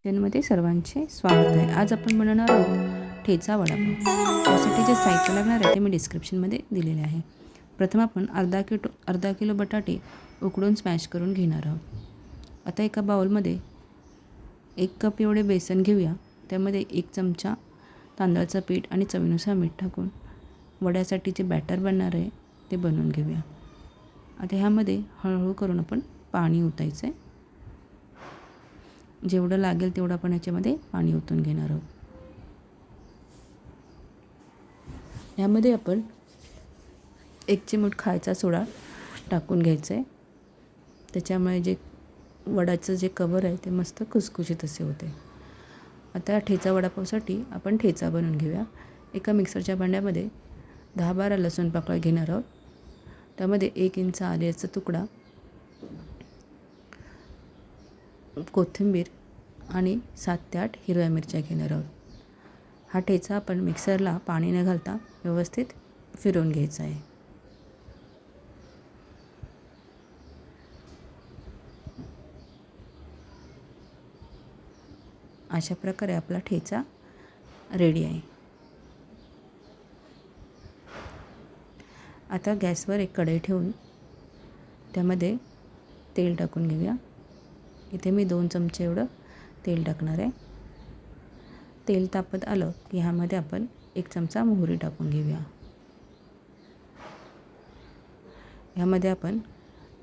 किचनमध्ये सर्वांचे स्वागत आहे. आज आपण बनवणार आहोत ठेचा वडापाव. त्यासाठी जे साहित्य लागणार आहे ते मी डिस्क्रिप्शनमध्ये दिलेले आहे. प्रथम आपण अर्धा किलो बटाटे उकडून स्मॅश करून घेणार आहोत. आता एका बाउलमध्ये 1 कप एवढे बेसन घेऊया. त्यामध्ये 1 चमचा तांदळाचं पीठ आणि चवीनुसार मीठ टाकून वड्यासाठी जे बॅटर बनणार आहे ते बनवून घेऊया. आता ह्यामध्ये हळूहळू करून आपण पाणी ओतायचं आहे. जेवढं लागेल तेवढं आपण याच्यामध्ये पाणी ओतून घेणार आहोत. यामध्ये आपण 1 चिमूट खायचा सोडा टाकून घ्यायचा आहे. त्याच्यामुळे जे वड्याचं जे कवर आहे ते मस्त खुसखुशीत असे होते. आता ठेचा वडापावसाठी आपण ठेचा बनवून घेऊया. एका मिक्सरच्या भांड्यामध्ये 10-12 लसूण पाकळ्या घेणार आहोत. त्यामध्ये 1 इंच आल्याचा तुकडा, कोथिंबीर आणि 7 ते 8 हिरव्या मिरच्या घेणार आहोत. हा ठेचा आपण मिक्सरला पाणी न घालता व्यवस्थित फिरवून घ्यायचा आहे. अशा प्रकारे आपला ठेचा रेडी आहे. आता गॅसवर एक कढई ठेवून त्यामध्ये तेल टाकून घेऊया. इथे मी 2 चमचे एवढं तेल टाकणार आहे. तेल तापत आलं की ह्यामध्ये आपण 1 चमचा मोहरी टाकून घेऊया. ह्यामध्ये आपण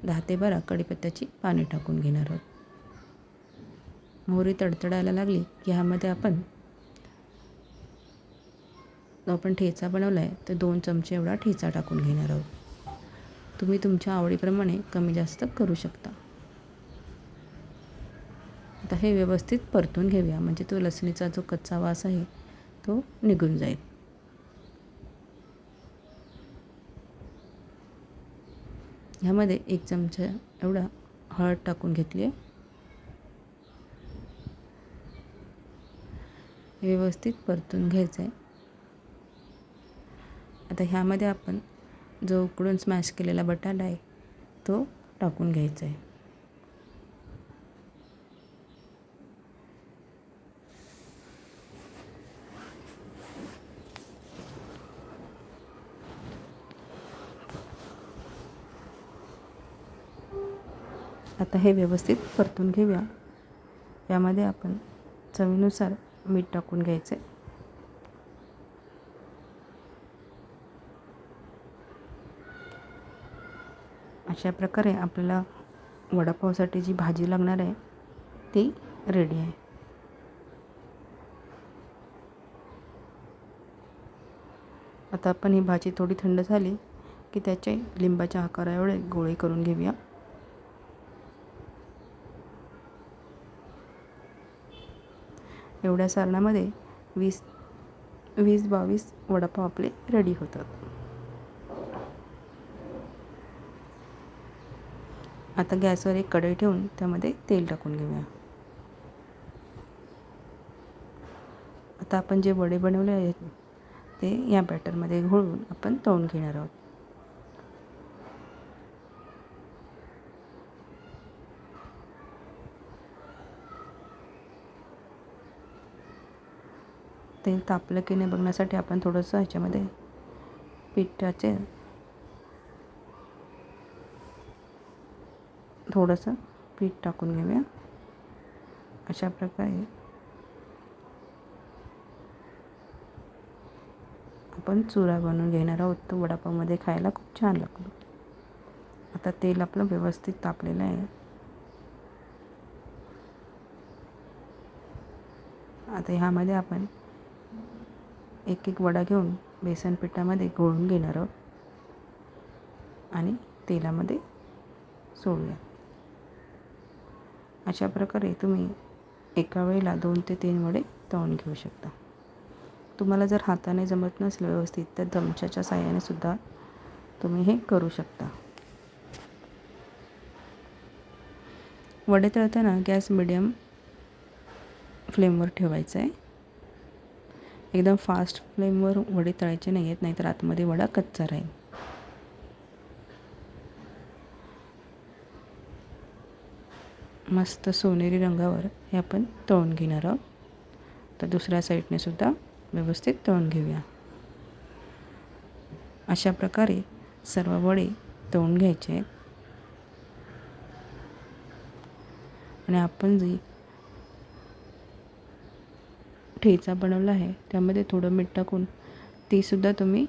10 ते 12 कढीपत्त्याची पाने टाकून घेणार आहोत. मोहरी तडतडायला लागली की ह्यामध्ये आपण ठेचा बनवला आहे तर 2 चमचे एवढा ठेचा टाकून घेणार आहोत. तुम्ही तुमच्या आवडीप्रमाणे कमी जास्त करू शकता. आता हे व्यवस्थित परतून घेऊया, म्हणजे तो लसणीचा जो कच्चा वास आहे तो निघून जाईल. ह्यामध्ये 1 चमचा एवढा हळद टाकून घेतली आहे. व्यवस्थित परतून घ्यायचं आहे. आता ह्यामध्ये आपण जो उकडून स्मॅश केलेला बटाटा आहे तो टाकून घ्यायचा आहे. आता हे व्यवस्थित परतून घेऊया. यामध्ये आपण चवीनुसार मीठ टाकून घ्यायचं आहे. अशा प्रकारे आपल्याला वडापावसाठी जी भाजी लागणार आहे ती रेडी आहे. आता आपण ही भाजी थोडी थंड झाली की त्याचे लिंबाच्या आकाराएवढे गोळे करून घेऊया. एवढ्या सारणामध्ये 20-22 वडापाव आपले रेडी होतात. आता गॅसवर एक कढई ठेवून त्यामध्ये तेल टाकून घेऊया. आता आपण जे वडे बनवले आहेत ते या बॅटरमध्ये घोळून आपण तळून घेणार आहोत. तेल तापलं की नाही बघण्यासाठी आपण थोडंसं ह्याच्यामध्ये थोडंसं पीठ टाकून घेऊया. अशा प्रकारे आपण चुरा बनवून घेणार आहोत. तो वडापावमध्ये खायला खूप छान लागतो. आता तेल आपलं व्यवस्थित तापलेलं आहे. आता ह्यामध्ये आपण एक वडा घेऊन बेसन पिठामध्ये घोळून घेणार आहोत आणि तेलामध्ये सोडूया. अशा प्रकारे तुम्ही एका वेळेला 2 ते 3 वडे तळून घेऊ शकता. तुम्हाला जर हाताने जमत नसेल व्यवस्थित तर चमच्याच्या साहाय्याने सुद्धा तुम्ही हे करू शकता. वडे तळताना गॅस मिडियम फ्लेमवर ठेवायचा आहे. एकदम फास्ट फ्लेमवर वडे तळायचे नाही आहेत, नाहीतर आतमध्ये वडा कच्चा राहील. मस्त सोनेरी रंगावर हे आपण तळून घेणार आहोत. तर दुसऱ्या साईडने सुद्धा व्यवस्थित तळून घेऊया. अशा प्रकारे सर्व वडे तळून घ्यायचे आहेत. आणि आपण जी ठेचा बनवला आहे त्यामध्ये थोडं मीठ टाकून तीसुद्धा तुम्ही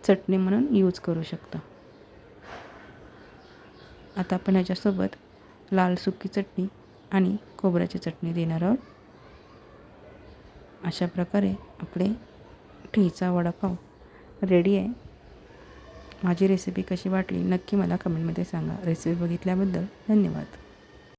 चटणी म्हणून यूज करू शकता. आता आपण ह्याच्यासोबत लाल सुकी चटणी आणि खोबऱ्याची चटणी देणार आहोत. अशा प्रकारे आपले ठेचा वडापाव रेडी आहे. माझी रेसिपी कशी वाटली नक्की मला कमेंटमध्ये सांगा. रेसिपी बघितल्याबद्दल धन्यवाद.